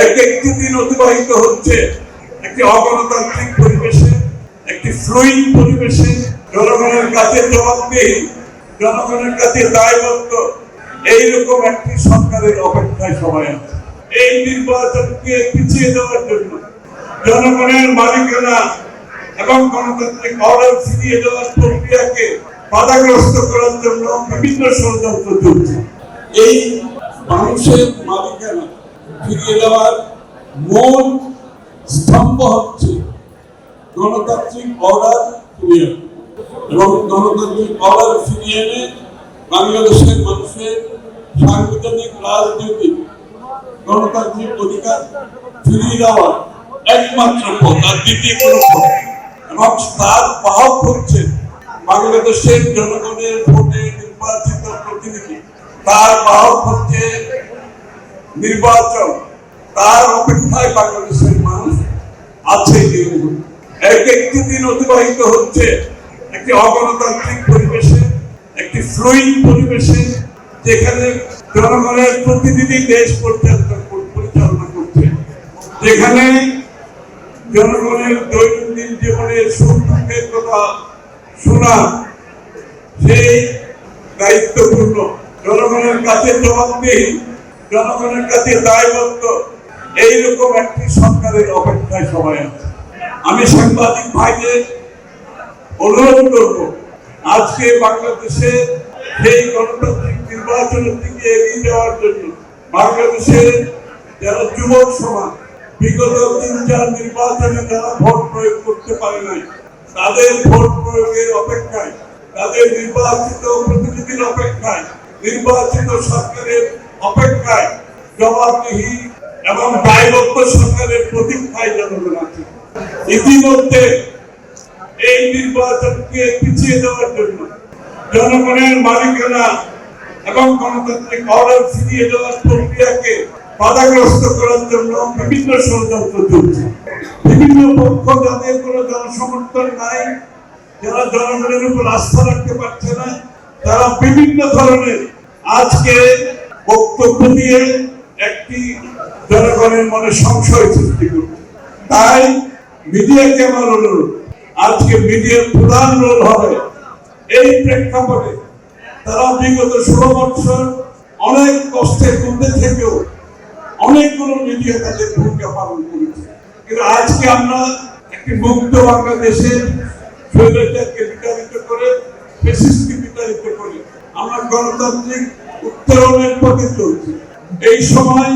এক একটি দিন অতিবাহিত হচ্ছে একটি অগণতান্ত্রিক পরিবেশে, একটি ফ্লুইড পরিবেশে, জনগণের কাছে জবাবদিহি, জনগণের কাছে দায়বদ্ধ, এইরকম একটি সরকারের অপেক্ষায় সবাই আছে। এই নির্বাচনকে পিছিয়ে দেওয়ার জন্য, জনগণের মালিকানা এবং গণতান্ত্রিক অর্ডার ফিরিয়ে দেওয়ার প্রক্রিয়াকে বাধাগ্রস্ত করার জন্য বিভিন্ন ষড়যন্ত্র চলছে। এই মানুষের মালিকানা ফিরিয়ে দেওয়ার মূল স্তম্ভ হচ্ছে গণতান্ত্রিক অর্ডার ফিরিয়ে, এবং গণতান্ত্রিক অর্ডার ফিরিয়ে এনে বাংলাদেশের মানুষের সাংবিধানিক রাজনৈতিক গণতান্ত্রিক অধিকার ফিরিয়ে দেওয়ার একমাত্র পথ, আর দ্বিতীয় কোনো পথ। এবং তার বাহক হচ্ছে বাংলাদেশের জনগণের ভোটে নির্বাচিত প্রতিনিধি, তার বাহক হচ্ছে নির্বাচন। তার অপেক্ষায় বাংলাদেশের মানুষ আছে। এক একটি দিন অতিবাহিত হচ্ছে একটি অগণতান্ত্রিক পরিবেশে, একটি ফ্লুইড পরিবেশে, যেখানে জনগণের প্রতিনিধি দেশ পরিচালনা করছে, যেখানে জনগণের দৈনন্দিন জীবনের সুখ দুঃখের কথা শোনা সেই দায়িত্বপূর্ণ, জনগণের কাছে জবাবদিহি, জনগণের কাছে দায়বদ্ধ, এইরকম একটি সরকারের অপেক্ষায় সবাই আছে। আমি সাংবাদিক ভাইদের অনুরোধ করব, আজকে বাংলাদেশে সেই গণতান্ত্রিক নির্বাচনের দিকে এগিয়ে যাওয়ার জন্য বাংলাদেশের যারা যুবক সমাজ বিগত 3-4 নির্বাচনে যারা ভোট প্রয়োগ করতে পারে নাই, তাদের ভোট প্রয়োগের অপেক্ষায়, তাদের নির্বাচিত প্রতিনিধির অপেক্ষায়, নির্বাচিত সরকারের অপেক্ষায়, জবাবদিহি এবং দায়বদ্ধ সরকারের প্রতীক্ষায় জনগণ আছে। ইতিমধ্যে এই নির্বাচনকে পিছিয়ে দেওয়ার জন্য, জনগণের মালিকানা এবং গণতান্ত্রিক অর্ডার ফিরিয়ে দেওয়ার প্রক্রিয়াকে বাধাগ্রস্ত করার জন্য বিভিন্ন ষড়যন্ত্র চলছে। বিভিন্ন পক্ষ, যাদের কোনো জনসমর্থন নাই, যারা জনগণের উপর আস্থা রাখতে পারছে না, তারা বিভিন্ন ধরনের আজকে বক্তব্য দিয়ে একটি জনগণের মনে সংশয় সৃষ্টি করছে। তাই মিডিয়াকে আমার অনুরোধ, আজকে মিডিয়ার প্রধান রোল হবে এই প্রেক্ষাপটে তারা বিগত 16 বছর অনেক কষ্টের মধ্যে থেকেও অনেকগুলো মিডিয়া তাদের ভূমিকা পালন করেছে। কিন্তু আজকে আমরা একটি মুক্ত বাংলাদেশের স্বৈরাচারকে বিতাড়িত করে, ফ্যাসিস্টকে বিতাড়িত করে আমরা গণতান্ত্রিক উত্তরণের পথে চলছি। এই সময়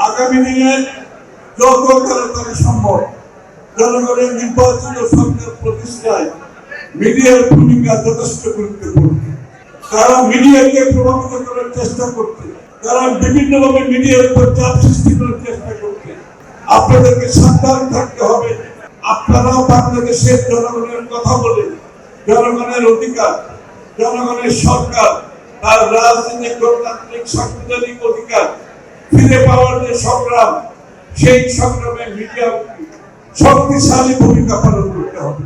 আগামী দিনে যত তাড়াতাড়ি সম্ভব জনগণের নির্বাচিত সরকার প্রতিষ্ঠায় মিডিয়ার ভূমিকা যথেষ্ট গুরুত্বপূর্ণ। তারা মিডিয়াকে প্রভাবিত করার চেষ্টা করছে, তারা বিভিন্নভাবে মিডিয়ার উপর চাপ সৃষ্টি করার চেষ্টা করছে। আপনাদেরকে সাবধান থাকতে হবে। আপনারাও বাংলাদেশের জনগণের কথা বলে জনগণের অধিকার, জনগণের সরকার, তার রাজনৈতিক গণতান্ত্রিক সাংবিধানিক অধিকার ফিরে পাওয়ার যে সংগ্রাম, সেই সংগ্রামে মিডিয়া শক্তিশালী ভূমিকা পালন করতে হবে।